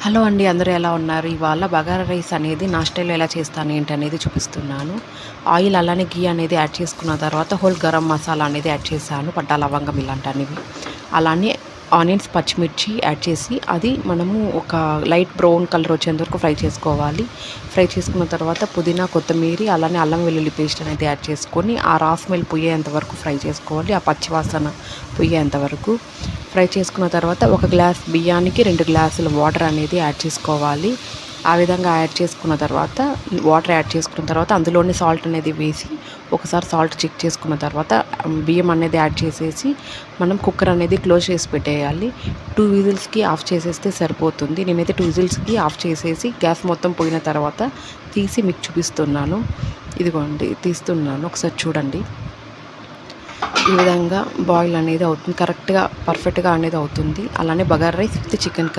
Hello అండి, అందరూ ఎలా ఉన్నారు? ఇవాళ బగారా రైస్ అనేది నా స్టైల్‌లో ఎలా చేస్తాను ఏంటి అనేది చూపిస్తున్నాను. ఆయిల్ అలానే ఘీ అనేది యాడ్ చేసుకున్న తర్వాత హోల్ గరం మసాలా అనేది యాడ్ చేశాను. పట్టా, లవంగం ఇలాంటివన్నీ. అలానే ఆనియన్స్, పచ్చిమిర్చి యాడ్ చేసి అది మనము ఒక లైట్ బ్రౌన్ కలర్ వచ్చేంత వరకు ఫ్రై చేసుకోవాలి. ఫ్రై చేసుకున్న తర్వాత పుదీనా, కొత్తిమీర అలానే అల్లం వెల్లుల్లి పేస్ట్ అనేది యాడ్ చేసుకొని ఆ రా స్మెల్ పోయేంత వరకు ఫ్రై చేసుకోవాలి. ఆ పచ్చి వాసన పోయేంత వరకు ఫ్రై చేసుకున్న తర్వాత ఒక గ్లాస్ బియ్యానికి 2 గ్లాసుల వాటర్ అనేది యాడ్ చేసుకోవాలి. ఆ విధంగా యాడ్ చేసుకున్న తర్వాత వాటర్ యాడ్ చేసుకున్న తర్వాత అందులోనే సాల్ట్ అనేది వేసి ఒకసారి సాల్ట్ చెక్ చేసుకున్న తర్వాత బియ్యం అనేది యాడ్ చేసేసి మనం కుక్కర్ అనేది క్లోజ్ చేసి పెట్టేయాలి. 2 విజిల్స్కి ఆఫ్ చేసేస్తే సరిపోతుంది. నేనైతే 2 విజిల్స్కి ఆఫ్ చేసేసి గ్యాస్ మొత్తం పోయిన తర్వాత తీసి మీకు చూపిస్తున్నాను. ఇదిగోండి తీస్తున్నాను, ఒకసారి చూడండి. ఈ విధంగా బాయిల్ అనేది అవుతుంది, కరెక్ట్గా పర్ఫెక్ట్గా అనేది అవుతుంది. అలానే bagara rice with chicken curry